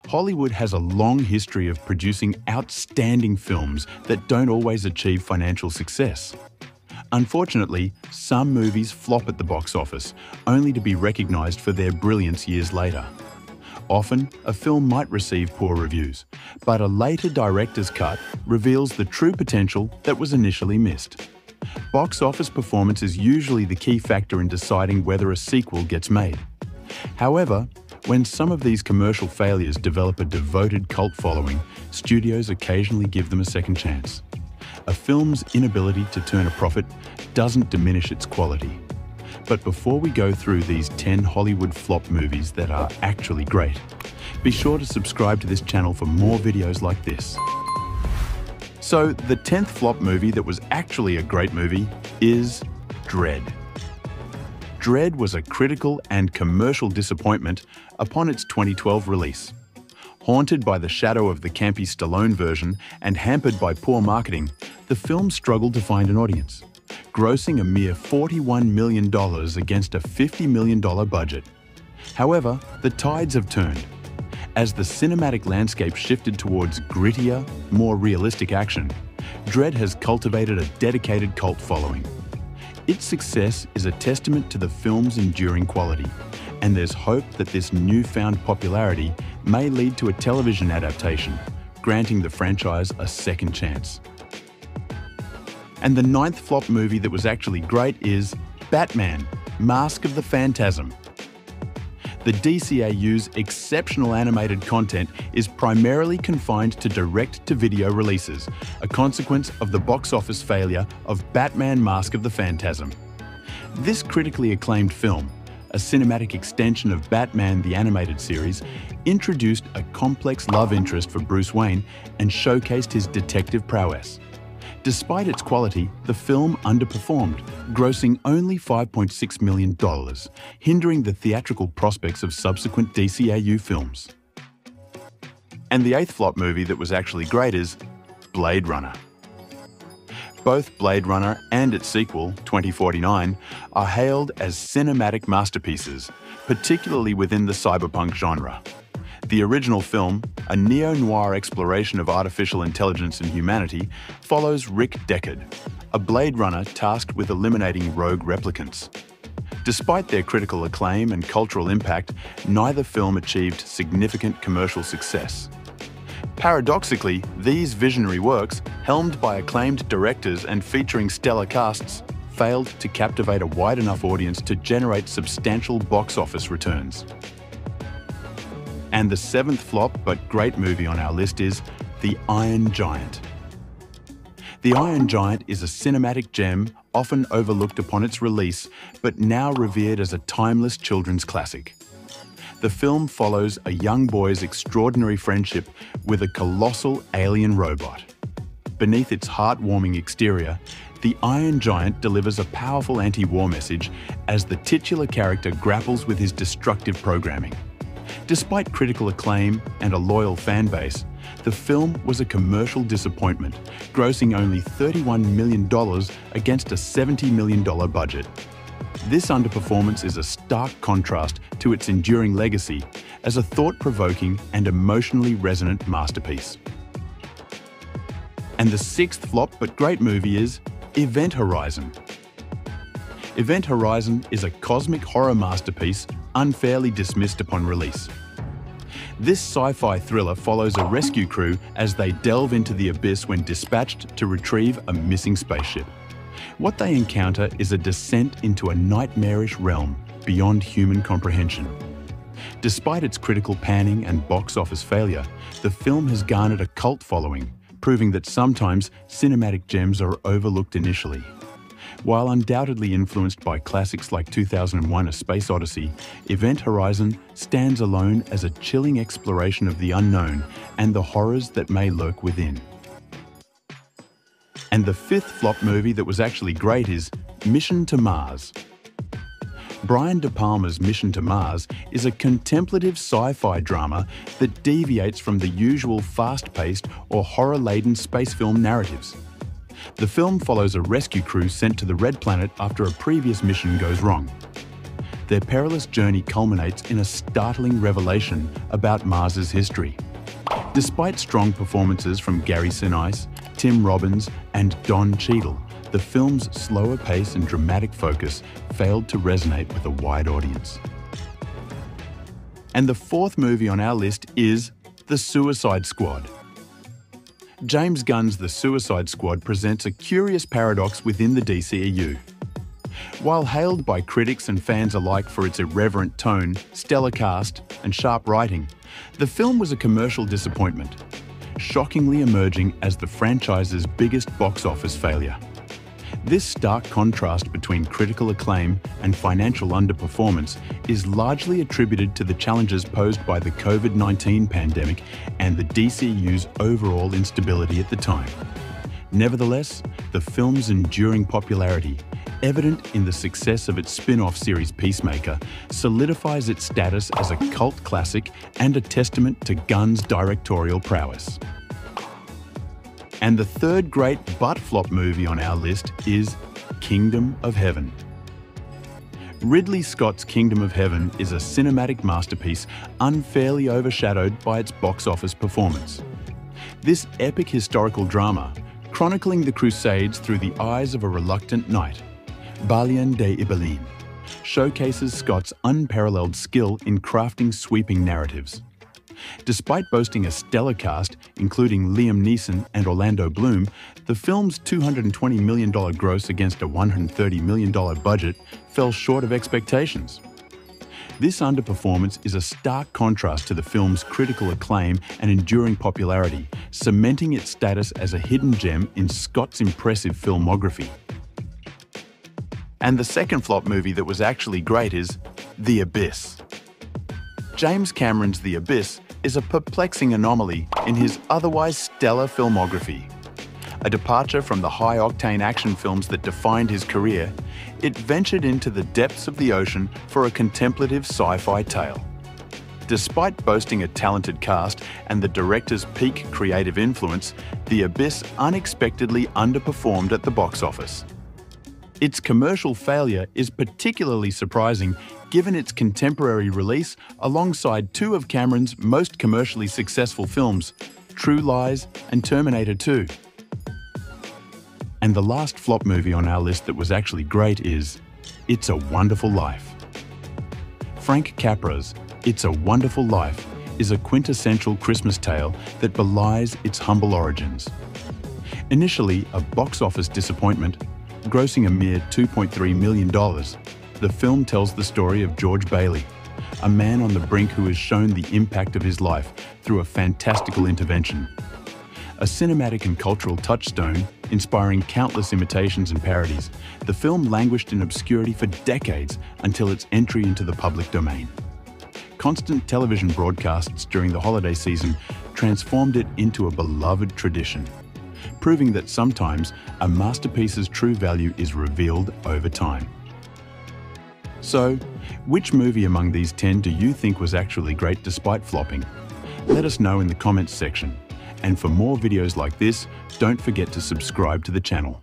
Hollywood has a long history of producing outstanding films that don't always achieve financial success. Unfortunately, some movies flop at the box office, only to be recognized for their brilliance years later. Often, a film might receive poor reviews, but a later director's cut reveals the true potential that was initially missed. Box office performance is usually the key factor in deciding whether a sequel gets made. However, when some of these commercial failures develop a devoted cult following, studios occasionally give them a second chance. A film's inability to turn a profit doesn't diminish its quality. But before we go through these 10 Hollywood flop movies that are actually great, be sure to subscribe to this channel for more videos like this. So, the 10th flop movie that was actually a great movie is Dredd. Dredd was a critical and commercial disappointment upon its 2012 release. Haunted by the shadow of the campy Stallone version and hampered by poor marketing, the film struggled to find an audience, grossing a mere $41 million against a $50 million budget. However, the tides have turned. As the cinematic landscape shifted towards grittier, more realistic action, Dredd has cultivated a dedicated cult following. Its success is a testament to the film's enduring quality, and there's hope that this newfound popularity may lead to a television adaptation, granting the franchise a second chance. And the 9th flop movie that was actually great is Batman: Mask of the Phantasm. The DCAU's exceptional animated content is primarily confined to direct-to-video releases, a consequence of the box office failure of Batman: Mask of the Phantasm. This critically acclaimed film, a cinematic extension of Batman the Animated Series, introduced a complex love interest for Bruce Wayne and showcased his detective prowess. Despite its quality, the film underperformed, grossing only $5.6 million, hindering the theatrical prospects of subsequent DCAU films. And the 8th flop movie that was actually great is Blade Runner. Both Blade Runner and its sequel, 2049, are hailed as cinematic masterpieces, particularly within the cyberpunk genre. The original film, a neo-noir exploration of artificial intelligence and humanity, follows Rick Deckard, a Blade Runner tasked with eliminating rogue replicants. Despite their critical acclaim and cultural impact, neither film achieved significant commercial success. Paradoxically, these visionary works, helmed by acclaimed directors and featuring stellar casts, failed to captivate a wide enough audience to generate substantial box office returns. And the 7th flop but great movie on our list is The Iron Giant. The Iron Giant is a cinematic gem often overlooked upon its release, but now revered as a timeless children's classic. The film follows a young boy's extraordinary friendship with a colossal alien robot. Beneath its heartwarming exterior, The Iron Giant delivers a powerful anti-war message as the titular character grapples with his destructive programming. Despite critical acclaim and a loyal fan base, the film was a commercial disappointment, grossing only $31 million against a $70 million budget. This underperformance is a stark contrast to its enduring legacy as a thought-provoking and emotionally resonant masterpiece. And the 6th flop but great movie is Event Horizon. Event Horizon is a cosmic horror masterpiece unfairly dismissed upon release. This sci-fi thriller follows a rescue crew as they delve into the abyss when dispatched to retrieve a missing spaceship. What they encounter is a descent into a nightmarish realm beyond human comprehension. Despite its critical panning and box office failure, the film has garnered a cult following, proving that sometimes cinematic gems are overlooked initially. While undoubtedly influenced by classics like 2001: A Space Odyssey, Event Horizon stands alone as a chilling exploration of the unknown and the horrors that may lurk within. And the 5th flop movie that was actually great is Mission to Mars. Brian De Palma's Mission to Mars is a contemplative sci-fi drama that deviates from the usual fast-paced or horror-laden space film narratives. The film follows a rescue crew sent to the Red Planet after a previous mission goes wrong. their perilous journey culminates in a startling revelation about Mars's history. Despite strong performances from Gary Sinise, Tim Robbins, and Don Cheadle, the film's slower pace and dramatic focus failed to resonate with a wide audience. And the fourth movie on our list is The Suicide Squad. James Gunn's The Suicide Squad presents a curious paradox within the DCEU. While hailed by critics and fans alike for its irreverent tone, stellar cast, and sharp writing, the film was a commercial disappointment, shockingly emerging as the franchise's biggest box office failure. This stark contrast between critical acclaim and financial underperformance is largely attributed to the challenges posed by the COVID-19 pandemic and the DCU's overall instability at the time. Nevertheless, the film's enduring popularity, evident in the success of its spin-off series Peacemaker, solidifies its status as a cult classic and a testament to Gunn's directorial prowess. And the third great butt-flop movie on our list is Kingdom of Heaven. Ridley Scott's Kingdom of Heaven is a cinematic masterpiece unfairly overshadowed by its box office performance. This epic historical drama, chronicling the Crusades through the eyes of a reluctant knight, Balian de Ibelin, showcases Scott's unparalleled skill in crafting sweeping narratives. Despite boasting a stellar cast, including Liam Neeson and Orlando Bloom, the film's $220 million gross against a $130 million budget fell short of expectations. This underperformance is a stark contrast to the film's critical acclaim and enduring popularity, cementing its status as a hidden gem in Scott's impressive filmography. And the second flop movie that was actually great is The Abyss. James Cameron's The Abyss is a perplexing anomaly in his otherwise stellar filmography. A departure from the high-octane action films that defined his career, it ventured into the depths of the ocean for a contemplative sci-fi tale. Despite boasting a talented cast and the director's peak creative influence, The Abyss unexpectedly underperformed at the box office. Its commercial failure is particularly surprising given its contemporary release alongside two of Cameron's most commercially successful films, True Lies and Terminator 2. And the last flop movie on our list that was actually great is It's a Wonderful Life. Frank Capra's It's a Wonderful Life is a quintessential Christmas tale that belies its humble origins. Initially a box office disappointment, grossing a mere $2.3 million, the film tells the story of George Bailey, a man on the brink who is shown the impact of his life through a fantastical intervention. A cinematic and cultural touchstone, inspiring countless imitations and parodies, the film languished in obscurity for decades until its entry into the public domain. Constant television broadcasts during the holiday season transformed it into a beloved tradition, proving that sometimes a masterpiece's true value is revealed over time. So, which movie among these 10 do you think was actually great despite flopping? Let us know in the comments section. And for more videos like this, don't forget to subscribe to the channel.